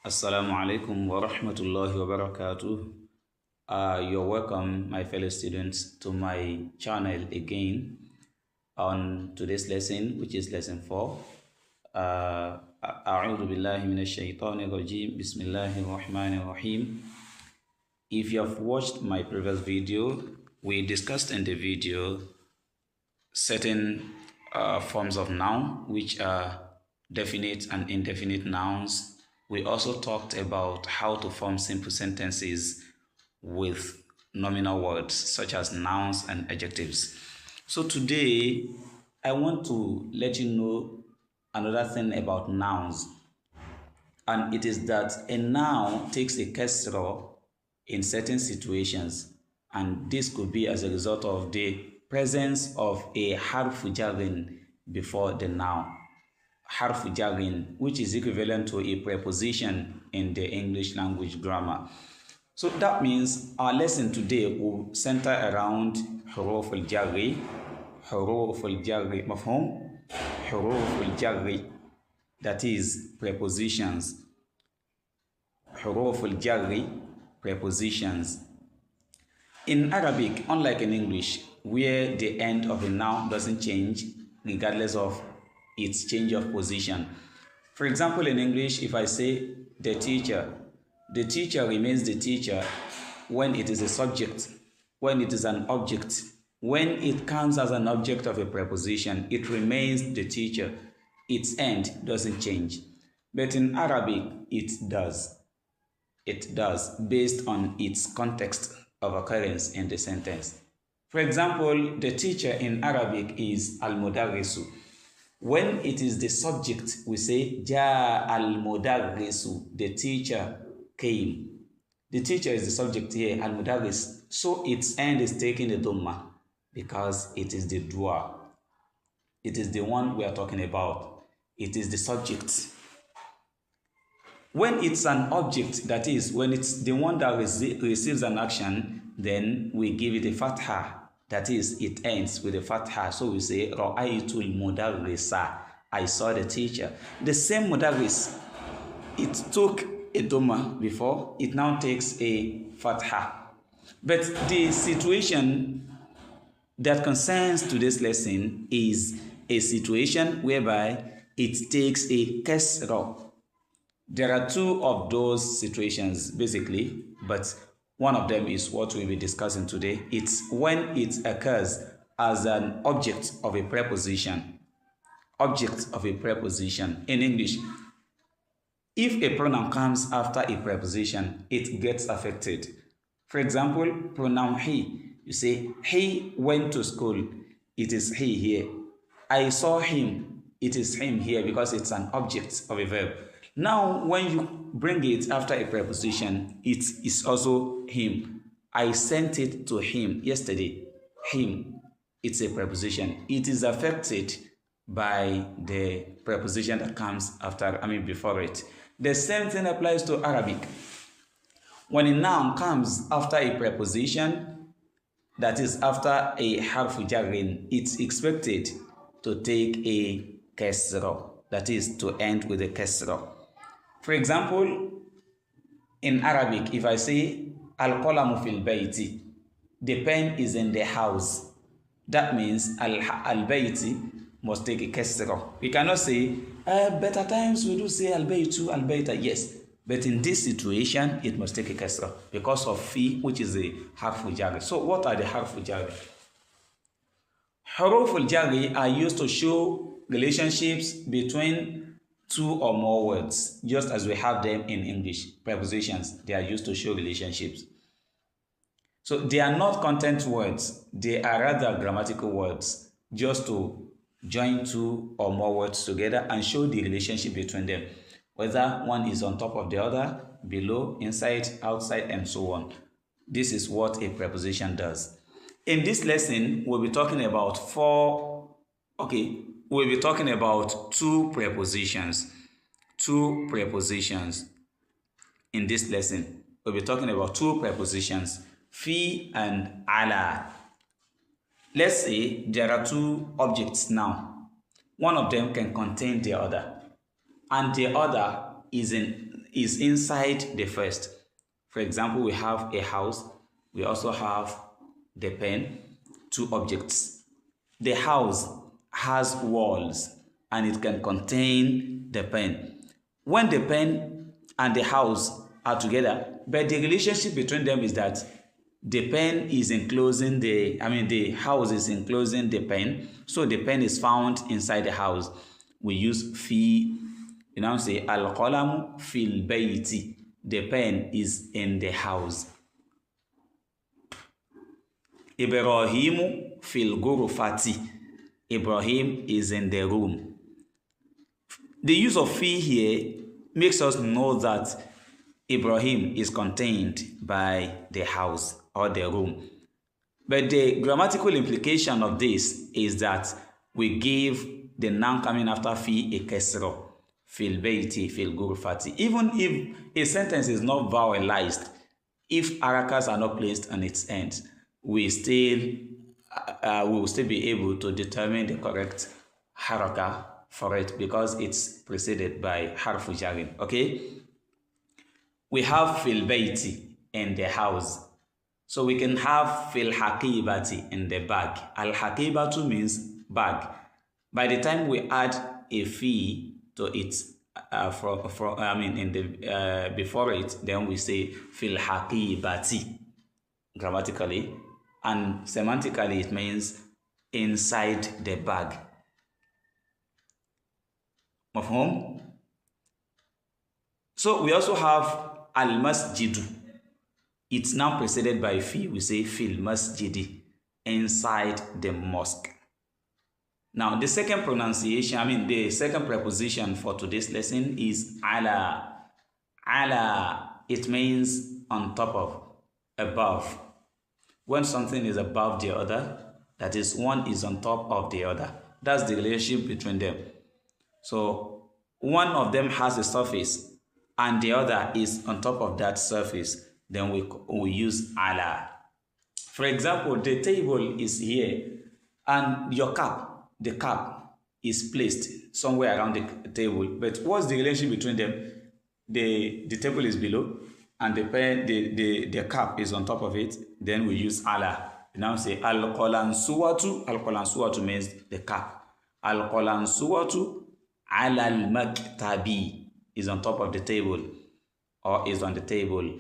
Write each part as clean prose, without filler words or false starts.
Assalamu alaikum wa rahmatullahi wa barakatuh. You're welcome, my fellow students, to my channel again on today's lesson, which is lesson 4. A'udhu billahi minash shaitanir rajim. Bismillahir rahmanir rahim. If you have watched my previous video, we discussed in the video certain forms of noun, which are definite and indefinite nouns. We also talked about how to form simple sentences with nominal words such as nouns and adjectives. So today, I want to let you know another thing about nouns. And it is that a noun takes a kasra in certain situations. And this could be as a result of the presence of a harfu jarin before the noun. Harfu jarin, which is equivalent to a preposition in the English language grammar. So that means our lesson today will center around huruf al-jarri, mafhum? Huruf al-jarri, that is prepositions. Huruf al-jarri, prepositions. In Arabic, unlike in English, where the end of a noun doesn't change regardless of its change of position. For example, in English, if I say the teacher remains the teacher when it is a subject, when it is an object. When it comes as an object of a preposition, it remains the teacher. Its end doesn't change. But in Arabic, it does. It does, based on its context of occurrence in the sentence. For example, the teacher in Arabic is al-mudarrisu. When it is the subject, we say ja al-mudarrisu, the teacher came. The teacher is the subject here, al-mudarris. So its end is taking a dhamma because it is the doer. It is the one we are talking about. It is the subject. When it's an object, that is, when it's the one that receives an action, then we give it a fatha. That is, it ends with a fatha. So we say, Ra'aytul mudarrisa. I saw the teacher. The same mudarris, it took a dhamma before, it now takes a fatha. But the situation that concerns today's lesson is a situation whereby it takes a kasra. There are two of those situations, basically, but one of them is what we'll be discussing today. It's when it occurs as an object of a preposition. Object of a preposition. In English, if a pronoun comes after a preposition, it gets affected. For example, pronoun he. You say, he went to school. It is he here. I saw him. It is him here because it's an object of a verb. Now, when you bring it after a preposition, it is also him. I sent it to him yesterday. Him, it's a preposition. It is affected by the preposition that comes before it. The same thing applies to Arabic. When a noun comes after a preposition, that is after a harfu jarin, it's expected to take a kasra, that is to end with a kasra. For example, in Arabic, if I say al-qalamu fil bayti, the pen is in the house, that means al-bayti must take a kasra. We cannot say, but at times we do say al-baytu, al-bayta, yes. But in this situation, it must take a kasra because of fi, which is a harfu jari. So what are the harfu jari? Huruf al-jari are used to show relationships between two or more words, just as we have them in English. Prepositions, they are used to show relationships. So they are not content words, they are rather grammatical words, just to join two or more words together and show the relationship between them, whether one is on top of the other, below, inside, outside, and so on. This is what a preposition does. In this lesson, we'll be talking about we'll be talking about two prepositions. Two prepositions. In this lesson, we'll be talking about two prepositions, fi and ala. Let's say there are two objects now. One of them can contain the other, and the other is in is inside the first. For example, we have a house. We also have the pen, two objects. The house has walls and it can contain the pen. When the pen and the house are together, but the relationship between them is that the pen is enclosing the house is enclosing the pen, so the pen is found inside the house. We use fi, you now say al-qalamu fil bayti, the pen is in the house. Ibrahimu fil ghurfati, Ibrahim is in the room. The use of fi here makes us know that Ibrahim is contained by the house or the room. But the grammatical implication of this is that we give the noun coming after fi a kasra, fil bayti, fil ghurfati. Even if a sentence is not vowelized, if harakas are not placed on its end, we will still be able to determine the correct haraka for it because it's preceded by harfu jarin. Okay? We have fil bayti in the house. So we can have fil haqibati in the bag. Al haqibatu means bag. By the time we add a fi to it before it, then we say fil haqibati grammatically, and semantically it means inside the bag. Mafhum? So we also have al-masjidu. It's now preceded by fi. We say fil masjidi, inside the mosque. Now the second pronunciation, the second preposition for today's lesson is ala. Ala, it means on top of, above. When something is above the other, that is, one is on top of the other. That's the relationship between them. So one of them has a surface and the other is on top of that surface, then we use ala. For example, the table is here and your cap, the cap is placed somewhere around the table. But what's the relationship between them? The table is below and the cap is on top of it. Then we use ala. We now say al-qalansuwatu. Al-qalansuwatu means the cap. Al-qalansuwatu ala al-maktabi is on top of the table or is on the table.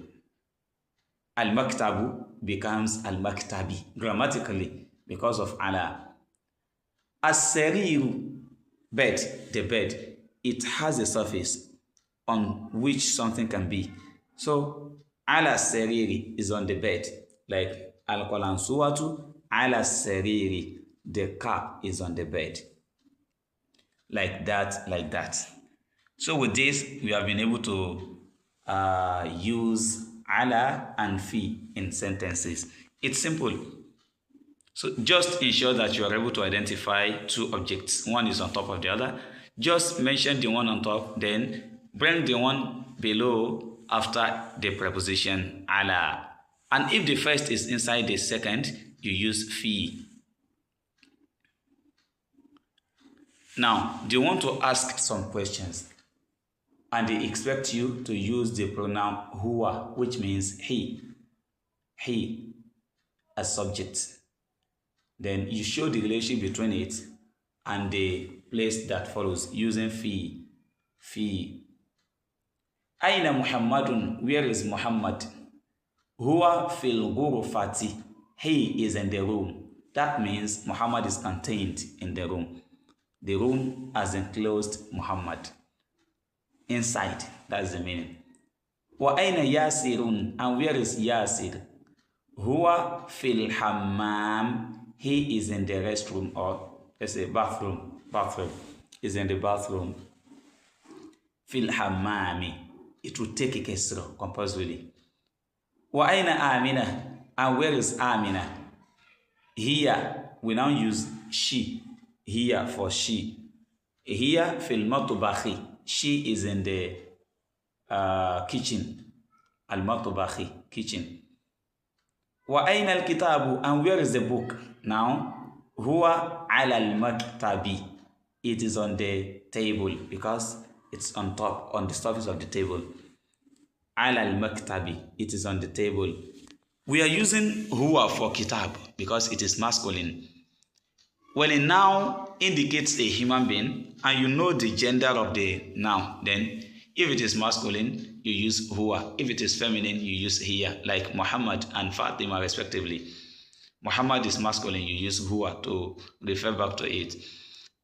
Al-maktabu becomes al-maktabi grammatically because of ala. As-sariru, bed, the bed, it has a surface on which something can be. So ala sariri is on the bed, like al-qalansuwatu ala sariri, the cap is on the bed. Like that. So with this, we have been able to use ala and fi in sentences. It's simple. So just ensure that you are able to identify two objects. One is on top of the other. Just mention the one on top, then bring the one below after the preposition ala. And if the first is inside the second, you use fi. Now, they want to ask some questions and they expect you to use the pronoun huwa, which means he as subject. Then you show the relationship between it and the place that follows using fi. Aina Muhammadun, where is Muhammad? Huwa fil ghurfati, he is in the room. That means Muhammad is contained in the room. The room has enclosed Muhammad. Inside, that's the meaning. Wa aina Yasirun, and where is Yasir? Huwa fil hammam, he is in the restroom, or let's say bathroom, is in the bathroom. Fil hammami, it will take a kasra compulsorily. Wa aina Amina, and where is Amina? Here, we now use she. Here for she. Here fil matubakhi, she is in the kitchen. Al matubakhi, kitchen. Wa aina al kitabu, and where is the book? Now, huwa ala al maktabi, it is on the table because it's on top, on the surface of the table. ala al-maktabi. It is on the table. We are using huwa for kitab because it is masculine. When a noun indicates a human being and you know the gender of the noun, then if it is masculine, you use huwa. If it is feminine, you use hiya, like Muhammad and Fatima respectively. Muhammad is masculine, you use huwa to refer back to it.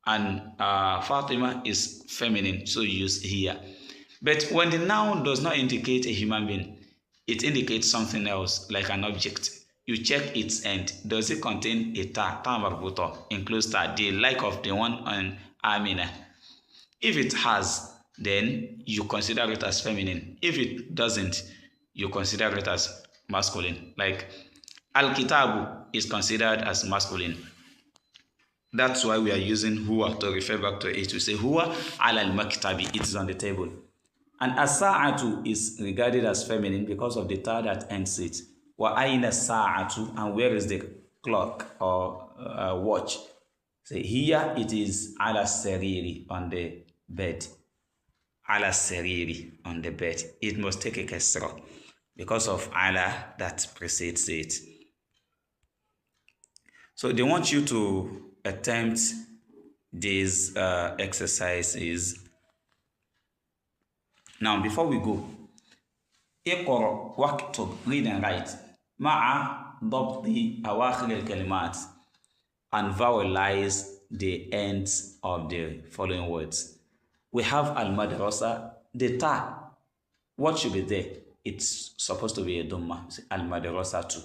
And Fatima is feminine, so you use hiya. But when the noun does not indicate a human being, it indicates something else, like an object. You check its end. Does it contain a ta marbuta, enclosed ta, the like of the one on Amina? If it has, then you consider it as feminine. If it doesn't, you consider it as masculine. Like al-kitabu is considered as masculine. That's why we are using huwa to refer back to it. We say huwa ala al-maktabi, it is on the table. And as-sa'atu is regarded as feminine because of the ta that ends it. Wa ayna as-sa'atu, and where is the clock or watch? Say here it is ala sariri, on the bed. Ala sariri, on the bed. It must take a kasra because of ala that precedes it. So they want you to attempt these exercises. Now, before we go, اقرأ واكتب, read and write مع ضبط أواخر الكلمات, and vowelize the ends of the following words. We have al-madrasa, the ta. What should be there? It's supposed to be a dhamma, al-madrasa too.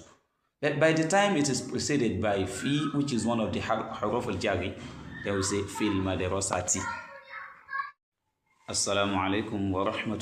But by the time it is preceded by fi, which is one of the huruf al-jari, they will say fil madrasati. Assalamu alaikum wa rahmatullahi.